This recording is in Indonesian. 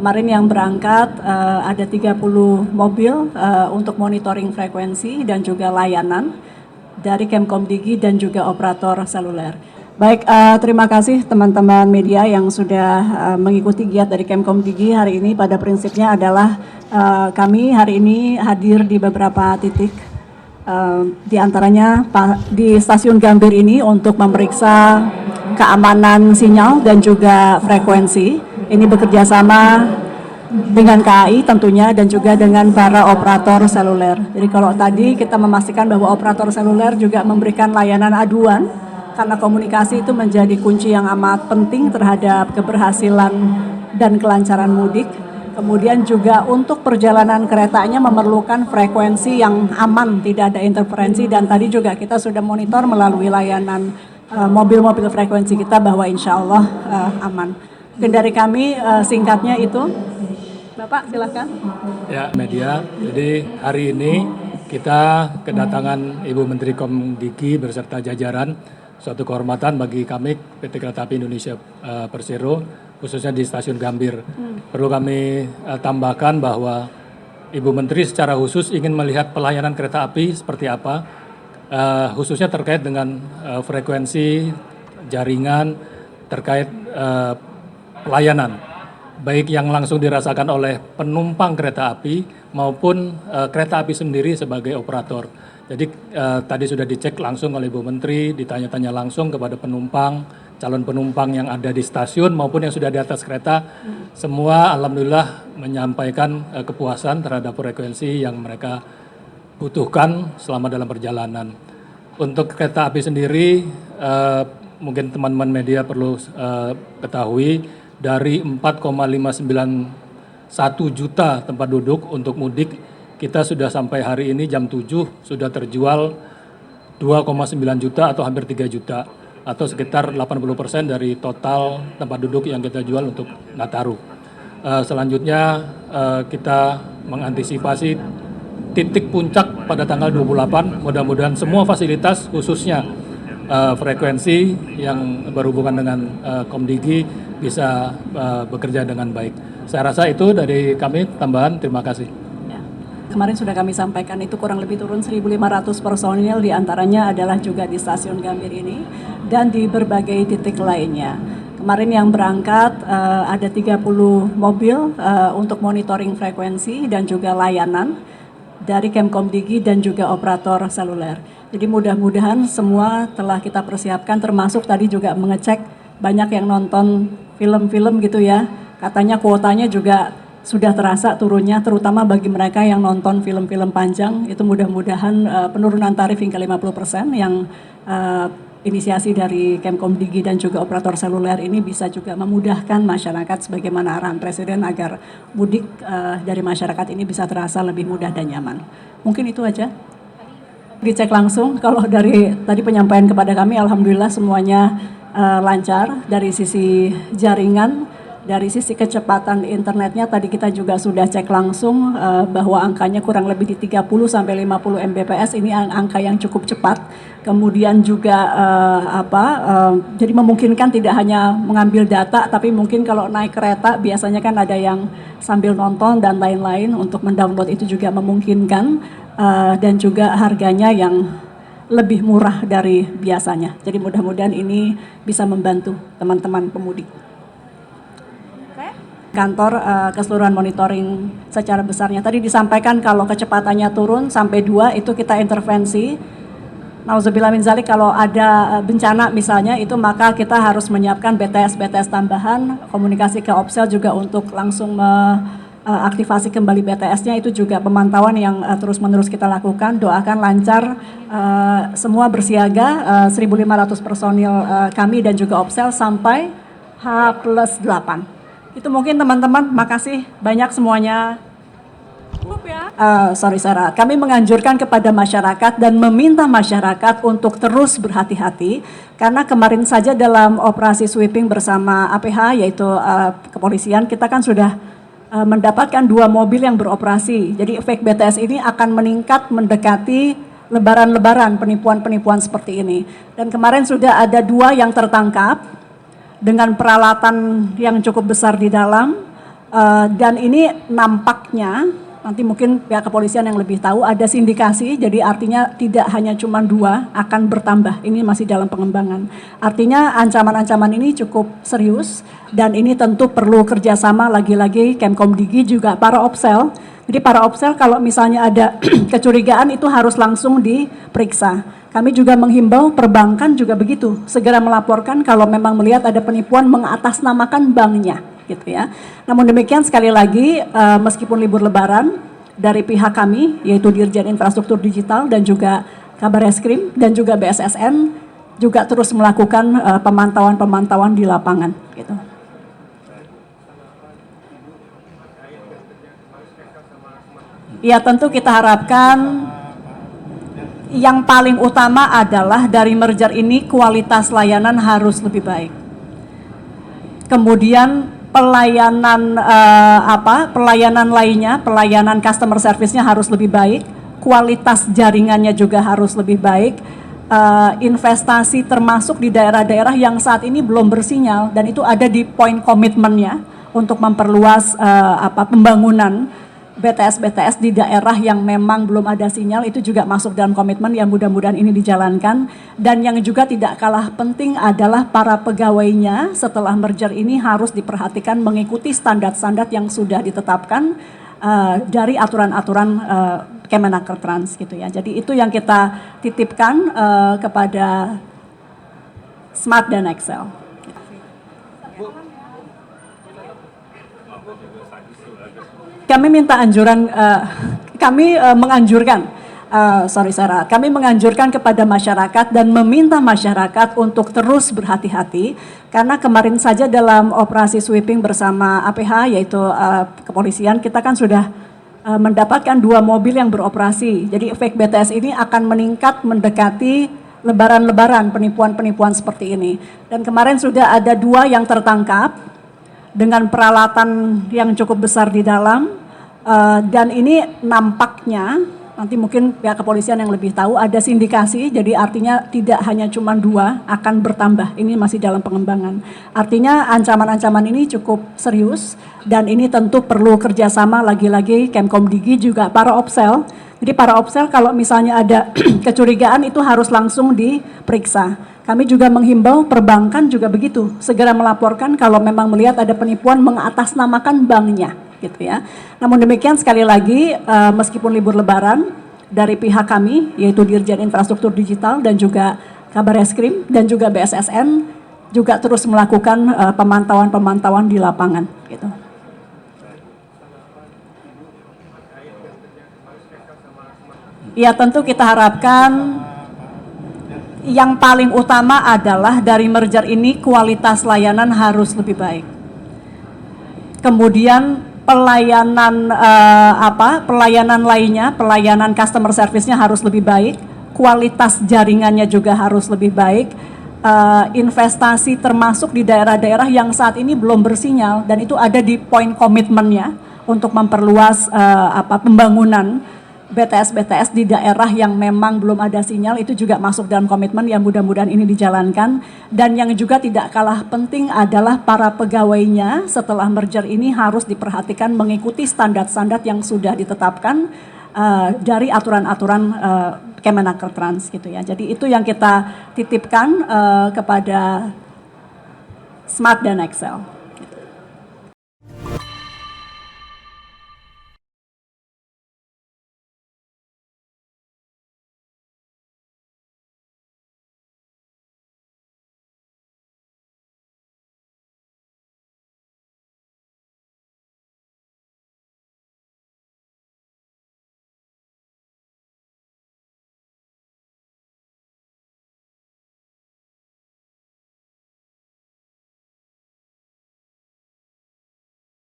Kemarin yang berangkat ada 30 mobil untuk monitoring frekuensi dan juga layanan dari Kemkomdigi dan juga operator seluler. Baik, terima kasih teman-teman media yang sudah mengikuti giat dari Kemkomdigi hari ini. Pada prinsipnya adalah kami hari ini hadir di beberapa titik, di antaranya di stasiun Gambir ini untuk memeriksa keamanan sinyal dan juga frekuensi. Ini bekerja sama dengan KAI tentunya dan juga dengan para operator seluler. Jadi kalau tadi kita memastikan bahwa operator seluler juga memberikan layanan aduan, karena komunikasi itu menjadi kunci yang amat penting terhadap keberhasilan dan kelancaran mudik. Kemudian juga untuk perjalanan keretanya memerlukan frekuensi yang aman, tidak ada interferensi, dan tadi juga kita sudah monitor melalui layanan mobil-mobil frekuensi kita bahwa insya Allah aman. Mungkin dari kami singkatnya itu, Bapak silakan. Ya, media. Jadi hari ini kita kedatangan Ibu Menteri Komdigi beserta jajaran, suatu kehormatan bagi kami PT Kereta Api Indonesia Persero, khususnya di Stasiun Gambir. Perlu kami tambahkan bahwa Ibu Menteri secara khusus ingin melihat pelayanan kereta api seperti apa, khususnya terkait dengan frekuensi jaringan, terkait pelayanan, baik yang langsung dirasakan oleh penumpang kereta api maupun kereta api sendiri sebagai operator. Jadi tadi sudah dicek langsung oleh Ibu Menteri, ditanya-tanya langsung kepada penumpang, calon penumpang yang ada di stasiun maupun yang sudah di atas kereta, semua alhamdulillah menyampaikan kepuasan terhadap frekuensi yang mereka butuhkan selama dalam perjalanan. Untuk kereta api sendiri, mungkin teman-teman media perlu ketahui, dari 4,591 juta tempat duduk untuk mudik, kita sudah sampai hari ini jam 7 sudah terjual 2,9 juta atau hampir 3 juta, atau sekitar 80% dari total tempat duduk yang kita jual untuk Nataru. Selanjutnya kita mengantisipasi titik puncak pada tanggal 28, mudah-mudahan semua fasilitas khususnya frekuensi yang berhubungan dengan Komdigi bisa bekerja dengan baik. Saya rasa itu dari kami, tambahan, terima kasih. Ya. Kemarin sudah kami sampaikan itu kurang lebih turun 1.500 personil, diantaranya adalah juga di stasiun Gambir ini dan di berbagai titik lainnya. Kemarin yang berangkat ada 30 mobil untuk monitoring frekuensi dan juga layanan dari Kemkomdigi dan juga operator seluler. Jadi mudah-mudahan semua telah kita persiapkan, termasuk tadi juga mengecek banyak yang nonton film-film gitu ya. Katanya kuotanya juga sudah terasa turunnya, terutama bagi mereka yang nonton film-film panjang. Itu mudah-mudahan penurunan tarif hingga 50% yang inisiasi dari Kemkomdigi dan juga operator seluler ini bisa juga memudahkan masyarakat sebagaimana arahan Presiden agar mudik dari masyarakat ini bisa terasa lebih mudah dan nyaman. Mungkin itu aja. Dicek langsung, kalau dari tadi penyampaian kepada kami alhamdulillah semuanya lancar dari sisi jaringan, dari sisi kecepatan internetnya tadi kita juga sudah cek langsung bahwa angkanya kurang lebih di 30 sampai 50 Mbps, ini angka yang cukup cepat. Kemudian juga jadi memungkinkan tidak hanya mengambil data, tapi mungkin kalau naik kereta biasanya kan ada yang sambil nonton dan lain-lain, untuk mendownload itu juga memungkinkan, dan juga harganya yang lebih murah dari biasanya. Jadi mudah-mudahan ini bisa membantu teman-teman pemudik. Kantor keseluruhan monitoring secara besarnya. Tadi disampaikan kalau kecepatannya turun sampai 2 itu kita intervensi. Nauzubillah min dzalik, kalau ada bencana misalnya itu maka kita harus menyiapkan BTS tambahan, komunikasi ke Opsel juga untuk langsung aktivasi kembali BTS-nya, itu juga pemantauan yang terus-menerus kita lakukan. Doakan lancar, semua bersiaga, 1.500 personil kami dan juga Opsel sampai H+8. Itu mungkin teman-teman, makasih banyak semuanya. Sorry Sarah, kami menganjurkan kepada masyarakat dan meminta masyarakat untuk terus berhati-hati, karena kemarin saja dalam operasi sweeping bersama APH yaitu kepolisian, kita kan sudah mendapatkan 2 mobil yang beroperasi. Jadi efek BTS ini akan meningkat mendekati lebaran-lebaran, penipuan-penipuan seperti ini. Dan kemarin sudah ada 2 yang tertangkap dengan peralatan yang cukup besar di dalam. Dan ini nampaknya nanti mungkin pihak kepolisian yang lebih tahu ada sindikasi, jadi artinya tidak hanya cuma 2, akan bertambah. Ini masih dalam pengembangan. Artinya ancaman-ancaman ini cukup serius dan ini tentu perlu kerjasama lagi-lagi Kemkomdigi juga para Opsel. Jadi para Opsel kalau misalnya ada kecurigaan itu harus langsung diperiksa. Kami juga menghimbau perbankan juga begitu, segera melaporkan kalau memang melihat ada penipuan mengatasnamakan banknya. Gitu ya. Namun demikian sekali lagi meskipun libur lebaran dari pihak kami yaitu Dirjen Infrastruktur Digital dan juga Kabar Eskrim dan juga BSSN juga terus melakukan pemantauan-pemantauan di lapangan gitu. Ya tentu kita harapkan yang paling utama adalah dari merger ini kualitas layanan harus lebih baik. Kemudian pelayanan pelayanan lainnya, pelayanan customer service-nya harus lebih baik, kualitas jaringannya juga harus lebih baik, investasi termasuk di daerah-daerah yang saat ini belum bersinyal dan itu ada di poin komitmennya untuk memperluas pembangunan BTS di daerah yang memang belum ada sinyal, itu juga masuk dalam komitmen yang mudah-mudahan ini dijalankan. Dan yang juga tidak kalah penting adalah para pegawainya setelah merger ini harus diperhatikan mengikuti standar-standar yang sudah ditetapkan dari aturan-aturan Kemenaker Trans gitu ya. Jadi itu yang kita titipkan kepada Smart dan Excel. Kami minta anjuran, kami menganjurkan, kami menganjurkan kepada masyarakat dan meminta masyarakat untuk terus berhati-hati karena kemarin saja dalam operasi sweeping bersama APH yaitu kepolisian kita kan sudah mendapatkan 2 mobil yang beroperasi. Jadi efek BTS ini akan meningkat mendekati lebaran-lebaran penipuan-penipuan seperti ini. Dan kemarin sudah ada 2 yang tertangkap dengan peralatan yang cukup besar di dalam dan ini nampaknya nanti mungkin pihak kepolisian yang lebih tahu ada sindikasi, jadi artinya tidak hanya cuma 2, akan bertambah. Ini masih dalam pengembangan. Artinya ancaman-ancaman ini cukup serius dan ini tentu perlu kerjasama lagi-lagi Kemkomdigi juga para Opsel. Jadi para Opsel kalau misalnya ada kecurigaan itu harus langsung diperiksa. Kami juga menghimbau perbankan juga begitu, segera melaporkan kalau memang melihat ada penipuan mengatasnamakan banknya, gitu ya. Namun demikian sekali lagi, meskipun libur lebaran, dari pihak kami, yaitu Dirjen Infrastruktur Digital dan juga Kabar Eskrim dan juga BSSN, juga terus melakukan pemantauan-pemantauan di lapangan, gitu. Ya tentu kita harapkan yang paling utama adalah dari merger ini kualitas layanan harus lebih baik. Kemudian pelayanan pelayanan lainnya, pelayanan customer service-nya harus lebih baik, kualitas jaringannya juga harus lebih baik, investasi termasuk di daerah-daerah yang saat ini belum bersinyal dan itu ada di poin komitmennya untuk memperluas pembangunan BTS di daerah yang memang belum ada sinyal, itu juga masuk dalam komitmen yang mudah-mudahan ini dijalankan. Dan yang juga tidak kalah penting adalah para pegawainya setelah merger ini harus diperhatikan mengikuti standar-standar yang sudah ditetapkan dari aturan-aturan Kemenaker Trans gitu ya. Jadi itu yang kita titipkan kepada Smart dan Excel.